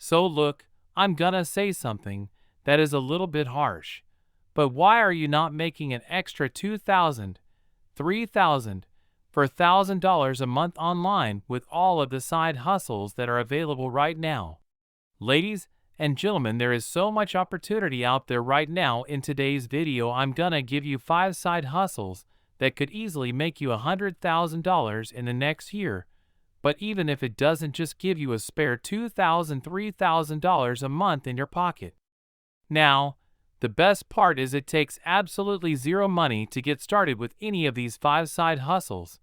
So look, I'm gonna say something that is a little bit harsh, but why are you not making an extra $2,000, $3,000, for $1,000 a month online with all of the side hustles that are available right now? Ladies and gentlemen, there is so much opportunity out there right now. In today's video, I'm gonna give you 5 side hustles that could easily make you $100,000 in the next year. But even if it doesn't just give you a spare $2,000, $3,000 a month in your pocket. Now, the best part is it takes absolutely zero money to get started with any of these 5 side hustles.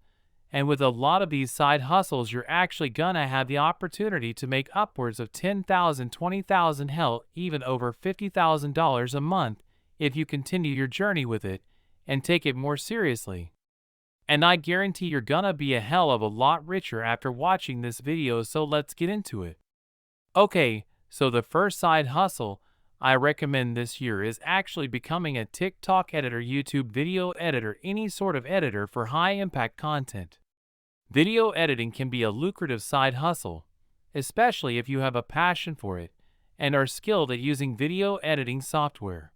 And with a lot of these side hustles, you're actually gonna have the opportunity to make upwards of $10,000, $20,000, hell, even over $50,000 a month if you continue your journey with it and take it more seriously. And I guarantee you're gonna be a hell of a lot richer after watching this video, so let's get into it. Okay, so the first side hustle I recommend this year is actually becoming a TikTok editor, YouTube video editor, any sort of editor for high impact content. Video editing can be a lucrative side hustle, especially if you have a passion for it and are skilled at using video editing software.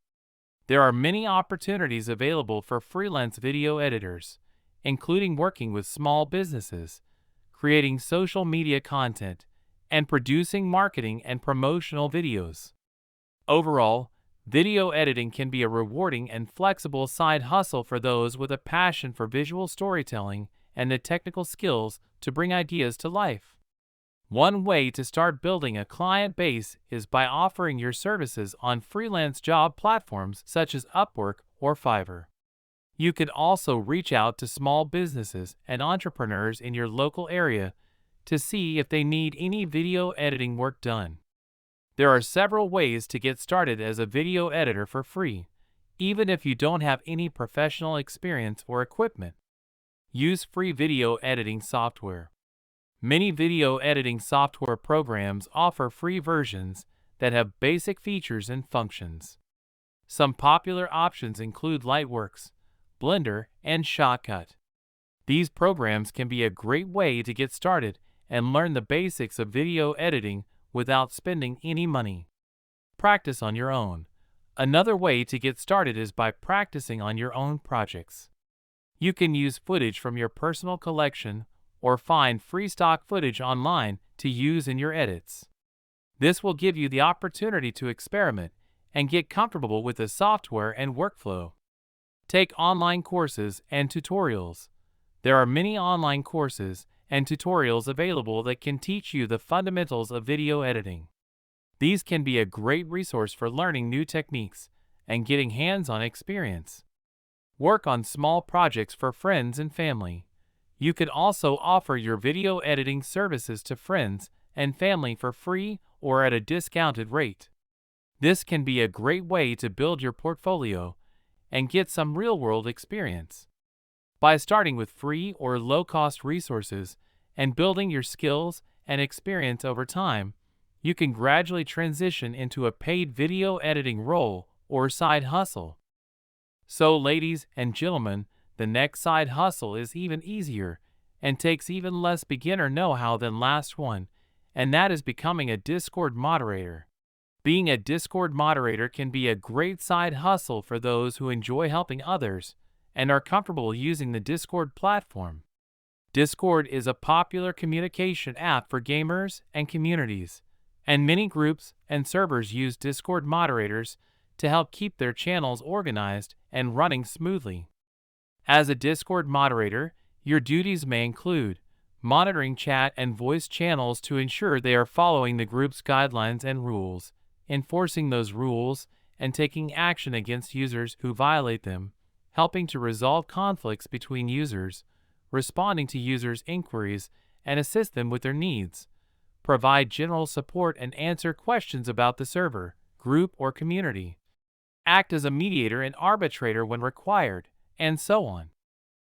There are many opportunities available for freelance video editors, including working with small businesses, creating social media content, and producing marketing and promotional videos. Overall, video editing can be a rewarding and flexible side hustle for those with a passion for visual storytelling and the technical skills to bring ideas to life. One way to start building a client base is by offering your services on freelance job platforms such as Upwork or Fiverr. You can also reach out to small businesses and entrepreneurs in your local area to see if they need any video editing work done. There are several ways to get started as a video editor for free, even if you don't have any professional experience or equipment. Use free video editing software. Many video editing software programs offer free versions that have basic features and functions. Some popular options include Lightworks, Blender, and Shotcut. These programs can be a great way to get started and learn the basics of video editing without spending any money. Practice on your own. Another way to get started is by practicing on your own projects. You can use footage from your personal collection or find free stock footage online to use in your edits. This will give you the opportunity to experiment and get comfortable with the software and workflow. Take online courses and tutorials. There are many online courses and tutorials available that can teach you the fundamentals of video editing. These can be a great resource for learning new techniques and getting hands-on experience. Work on small projects for friends and family. You could also offer your video editing services to friends and family for free or at a discounted rate. This can be a great way to build your portfolio and get some real-world experience. By starting with free or low-cost resources and building your skills and experience over time, you can gradually transition into a paid video editing role or side hustle. So, ladies and gentlemen, the next side hustle is even easier and takes even less beginner know-how than last one, and that is becoming a Discord moderator. Being a Discord moderator can be a great side hustle for those who enjoy helping others and are comfortable using the Discord platform. Discord is a popular communication app for gamers and communities, and many groups and servers use Discord moderators to help keep their channels organized and running smoothly. As a Discord moderator, your duties may include monitoring chat and voice channels to ensure they are following the group's guidelines and rules, enforcing those rules, and taking action against users who violate them, helping to resolve conflicts between users, responding to users' inquiries and assist them with their needs, provide general support and answer questions about the server, group, or community, act as a mediator and arbitrator when required, and so on.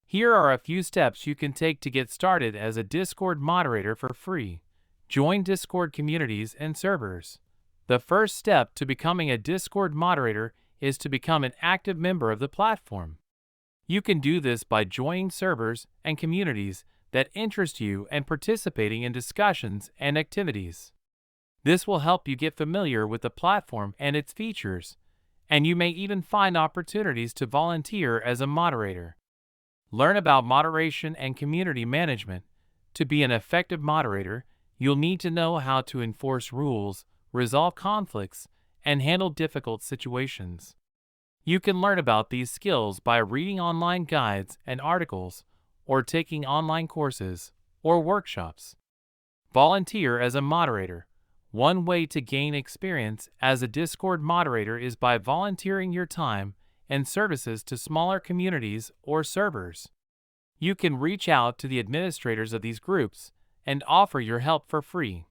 Here are a few steps you can take to get started as a Discord moderator for free. Join Discord communities and servers. The first step to becoming a Discord moderator is to become an active member of the platform. You can do this by joining servers and communities that interest you and participating in discussions and activities. This will help you get familiar with the platform and its features, and you may even find opportunities to volunteer as a moderator. Learn about moderation and community management. To be an effective moderator, you'll need to know how to enforce rules, resolve conflicts, and handle difficult situations. You can learn about these skills by reading online guides and articles, or taking online courses or workshops. Volunteer as a moderator. One way to gain experience as a Discord moderator is by volunteering your time and services to smaller communities or servers. You can reach out to the administrators of these groups and offer your help for free.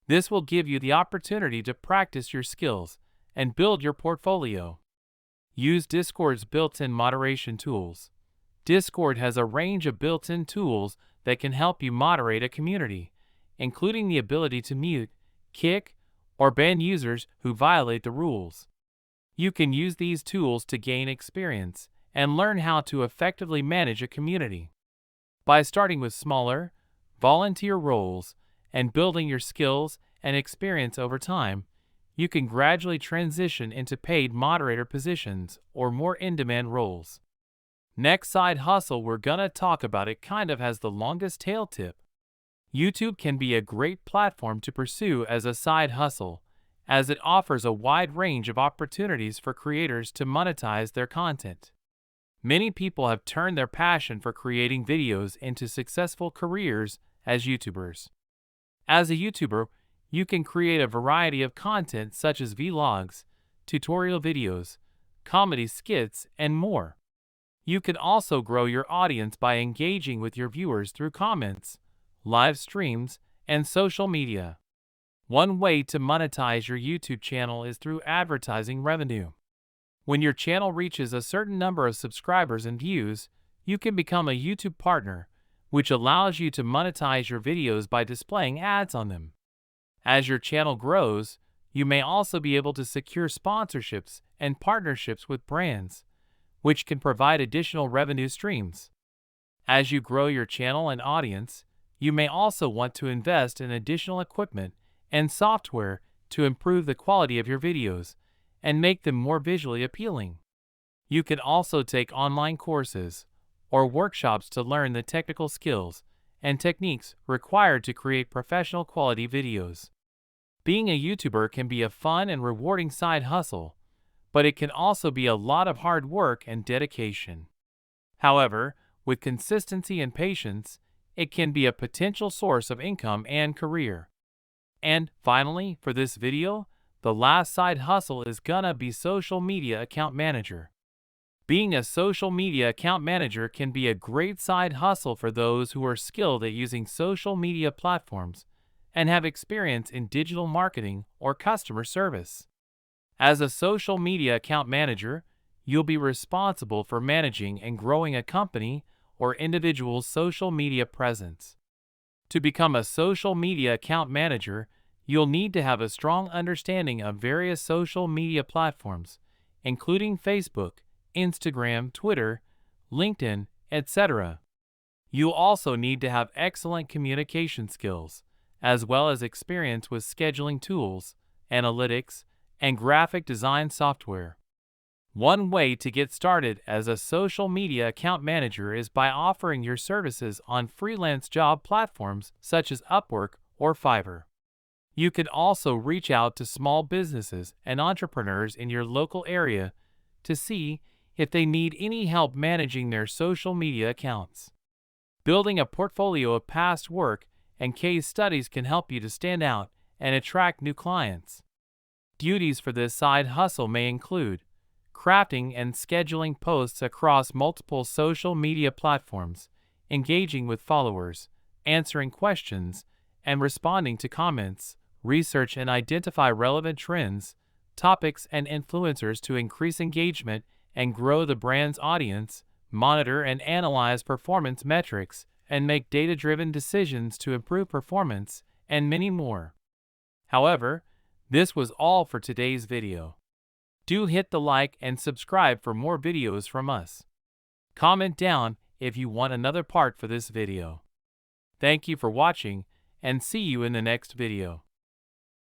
This will give you the opportunity to practice your skills and build your portfolio. Use Discord's built-in moderation tools. Discord has a range of built-in tools that can help you moderate a community, including the ability to mute, kick, or ban users who violate the rules. You can use these tools to gain experience and learn how to effectively manage a community. By starting with smaller, volunteer roles and building your skills and experience over time, you can gradually transition into paid moderator positions or more in-demand roles. Next side hustle we're gonna talk about, it kind of has the longest tail tip. YouTube can be a great platform to pursue as a side hustle, as it offers a wide range of opportunities for creators to monetize their content. Many people have turned their passion for creating videos into successful careers as YouTubers. As a YouTuber, you can create a variety of content such as vlogs, tutorial videos, comedy skits, and more. You can also grow your audience by engaging with your viewers through comments, live streams, and social media. One way to monetize your YouTube channel is through advertising revenue. When your channel reaches a certain number of subscribers and views, you can become a YouTube partner, which allows you to monetize your videos by displaying ads on them. As your channel grows, you may also be able to secure sponsorships and partnerships with brands, which can provide additional revenue streams. As you grow your channel and audience, you may also want to invest in additional equipment and software to improve the quality of your videos and make them more visually appealing. You can also take online courses or workshops to learn the technical skills and techniques required to create professional quality videos. Being a YouTuber can be a fun and rewarding side hustle, but it can also be a lot of hard work and dedication. However, with consistency and patience, it can be a potential source of income and career. And finally, for this video, the last side hustle is gonna be social media account manager. Being a social media account manager can be a great side hustle for those who are skilled at using social media platforms and have experience in digital marketing or customer service. As a social media account manager, you'll be responsible for managing and growing a company or individual's social media presence. To become a social media account manager, you'll need to have a strong understanding of various social media platforms, including Facebook, Instagram, Twitter, LinkedIn, etc. You'll also need to have excellent communication skills, as well as experience with scheduling tools, analytics, and graphic design software. One way to get started as a social media account manager is by offering your services on freelance job platforms such as Upwork or Fiverr. You can also reach out to small businesses and entrepreneurs in your local area to see if they need any help managing their social media accounts. Building a portfolio of past work and case studies can help you to stand out and attract new clients. Duties for this side hustle may include crafting and scheduling posts across multiple social media platforms, engaging with followers, answering questions, and responding to comments, research and identify relevant trends, topics, and influencers to increase engagement and grow the brand's audience, monitor and analyze performance metrics, and make data-driven decisions to improve performance, and many more. However, this was all for today's video. Do hit the like and subscribe for more videos from us. Comment down if you want another part for this video. Thank you for watching, and see you in the next video.